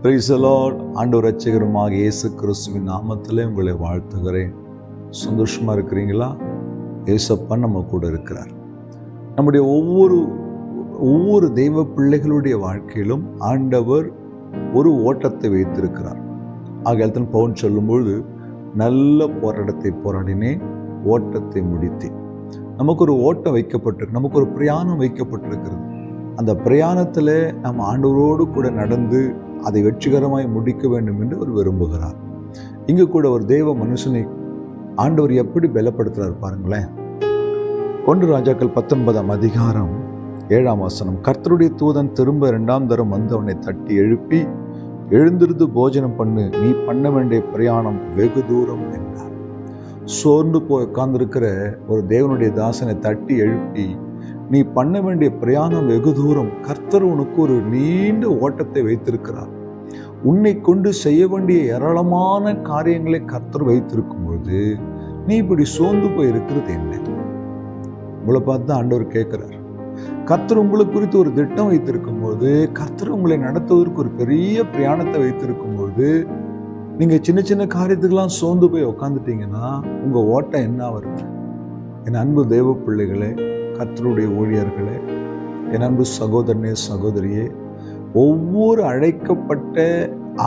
Praise the Lord. ஆண்டவர் இரட்சகருமாக இயேசு கிறிஸ்துவின் நாமத்திலே உங்களை வாழ்த்துகிறேன். சந்தோஷமா இருக்கிறீங்களா? இயேசப்பா நம்ம கூட இருக்கிறார். நம்முடைய ஒவ்வொரு தெய்வ பிள்ளைகளுடைய வாழ்க்கையிலும் ஆண்டவர் ஒரு ஓட்டத்தை வைத்திருக்கிறார். ஆகையால் தான் பவுல் சொல்லும்போது, நல்ல போராட்டத்தை போராடினேன், ஓட்டத்தை முடித்தேன். நமக்கு ஒரு ஓட்டம் வைக்கப்பட்டிருக்கு, நமக்கு ஒரு பிரயாணம் வைக்கப்பட்டிருக்கிறது. அந்த பிரயாணத்தில் நம்ம ஆண்டவரோடு கூட நடந்து அதை வெற்றிகரமாய் முடிக்க வேண்டும் என்று அவர் விரும்புகிறார். இங்கு கூட ஒரு தேவ மனுஷனை ஆண்டவர் எப்படி பலப்படுத்துறார் பாருங்களேன். 1 ராஜாக்கள் 19 அதிகாரம் 7 கர்த்தருடைய தூதன் திரும்ப 2ஆம் தரம் வந்து அவனை தட்டி எழுப்பி, எழுந்திருந்து போஜனம் பண்ணு, நீ பண்ண வேண்டிய பிரயாணம் வெகு தூரம் என்றார். சோர்ந்து போய் உட்கார்ந்திருக்கிற ஒரு தேவனுடைய தாசனை தட்டி எழுப்பி, நீ பண்ண வேண்டிய பிரயாணம் வெகு தூரம், கர்த்தர் உனக்கு ஒரு நீண்ட ஓட்டத்தை வைத்திருக்கிறார். உன்னை கொண்டு செய்ய வேண்டிய ஏராளமான காரியங்களை கர்த்தர் வைத்திருக்கும் பொழுது நீ இப்படி சோர்ந்து போய் இருக்கிறது என்ன? உங்களை பார்த்து ஆண்டவர் கேட்கிறார். கர்த்தர் உங்களை குறித்து ஒரு திட்டம் வைத்திருக்கும் போது, கர்த்தர் உங்களை நடத்துவதற்கு ஒரு பெரிய பிரயாணத்தை வைத்திருக்கும் போது, நீங்க சின்ன சின்ன காரியத்துக்கெல்லாம் சோர்ந்து போய் உட்காந்துட்டீங்கன்னா உங்க ஓட்டம் என்ன வருது? என் அன்பு தேவ பிள்ளைகளே, கர்த்தருடைய ஊழியர்களே, என் அன்பு சகோதரனே சகோதரியே, ஒவ்வொரு அழைக்கப்பட்ட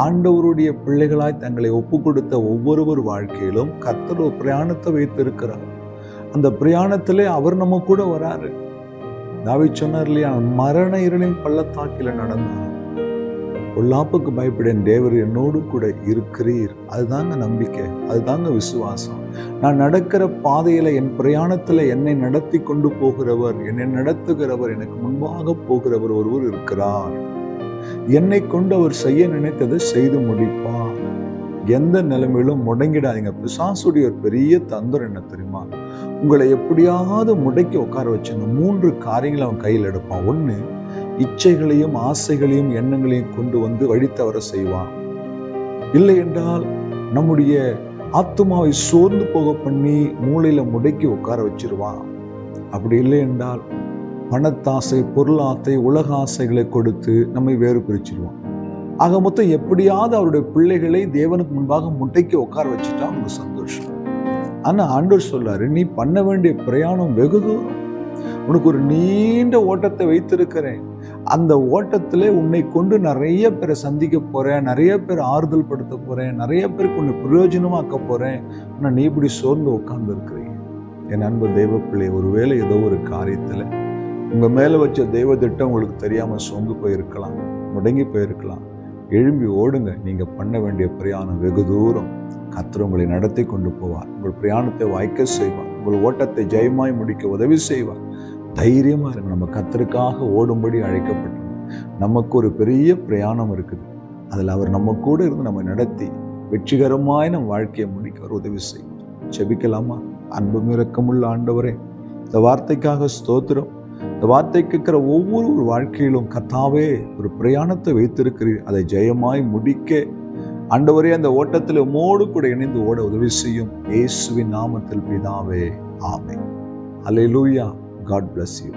ஆண்டவருடைய பிள்ளைகளாய் தங்களை ஒப்பு கொடுத்த ஒவ்வொருவர் வாழ்க்கையிலும் கர்த்தர் ஒரு பிரயாணத்தை வைத்திருக்கிறார். அந்த பிரயாணத்திலே அவர் நம்ம கூட வராரு. தாவீது சொன்னார் இல்லையா, மரண இருளின் பள்ளத்தாக்கில நடந்தாலும் பொல்லாப்புக்கு பயப்படேன், தேவர் என்னோடு கூட இருக்கிறீர். அதுதாங்க நம்பிக்கை, அதுதாங்க விசுவாசம். நான் நடக்கிற பாதையில, என் பிரயாணத்துல என்னை நடத்தி கொண்டு போகிறவர், என்னை நடத்துகிறவர், எனக்கு முன்பாக போகிறவர் ஒருவர் இருக்கிறார். என்னை கொண்டு அவர் செய்ய நினைத்ததை செய்து முடிப்பார். எந்த நிலைமையிலும் முடங்கிடாதீங்க. பிசாசுடைய ஒரு பெரிய தந்திரம் என்ன தெரியுமா? உங்களை எப்படியாவது முடக்கி உட்கார வச்சு 3 காரியங்களை அவன் கையில் எடுப்பான். 1, இச்சைகளையும் ஆசைகளையும் எண்ணங்களையும் கொண்டு வந்து வழித்தவர செய்வான். இல்லை என்றால் நம்முடைய ஆத்துமாவை சோர்ந்து போக பண்ணி மூளையில முடக்கி உட்கார வச்சிருவான். அப்படி இல்லை என்றால் பணத்தாசை, பொருளாசை, உலக ஆசைகளை கொடுத்து நம்மை வேறு பிரிச்சிருவான். ஆக மொத்தம் எப்படியாவது அவருடைய பிள்ளைகளை தேவனுக்கு முன்பாக முட்டைக்கு உட்கார வச்சுட்டா அவங்க சந்தோஷம். ஆனா ஆண்டவர் சொல்றாரு, நீ பண்ண வேண்டிய பிரயாணம் வெகு தூரம், உனக்கு ஒரு நீண்ட ஓட்டத்தை வைத்திருக்கிறேன். அந்த ஓட்டத்திலே உன்னை கொண்டு நிறைய பேரை சந்திக்க போறேன், நிறைய பேர் ஆறுதல் படுத்த போறேன், நிறைய பேருக்கு உன்னை பிரயோஜனமாக்க போறேன். ஆனா நீ இப்படி சோர்ந்து உட்கார்ந்து இருக்கிறீங்க. என் அன்பு தெய்வ பிள்ளை, ஒருவேளை ஏதோ ஒரு காரியத்துல உங்க மேல வச்ச தெய்வ திட்டம் உங்களுக்கு தெரியாம சோர்ந்து போயிருக்கலாம், முடங்கி போயிருக்கலாம். எழும்பி ஓடுங்க. நீங்க பண்ண வேண்டிய பிரயாணம் வெகு தூரம். கர்த்தர் உங்களை நடத்தி கொண்டு போவார். உங்கள் பிரயாணத்தை வாய்க்க செய்வார். உங்கள் ஓட்டத்தை ஜெயமாய் முடிக்க உதவி செய்வார். தைரியமா இருங்க. நம்ம கர்த்தருக்காக ஓடும்படி அழைக்கப்பட்டோம். நமக்கு ஒரு பெரிய பிரயாணம் இருக்குது. அதில் அவர் நம்ம கூட இருந்து நம்ம நடத்தி வெற்றிகரமாய் நம் வாழ்க்கையை முடிக்க அவர் உதவி செய்வார். ஜெபிக்கலாமா? அன்பும் இரக்கமுள்ள ஆண்டவரே, இந்த வார்த்தைக்காக ஸ்தோத்திரம். இந்த வார்த்தை கேட்கிற ஒவ்வொரு வாழ்க்கையிலும் கர்த்தாவே ஒரு பிரயாணத்தை வைத்திருக்கிறீர். அதை ஜெயமாய் முடிக்க ஆண்டவரே, அந்த ஓட்டத்தில் உம்மோடு கூட இணைந்து ஓட உதவி செய்யும். இயேசுவின் நாமத்தில் பிதாவே, ஆமென். அல்லேலூயா. God bless you.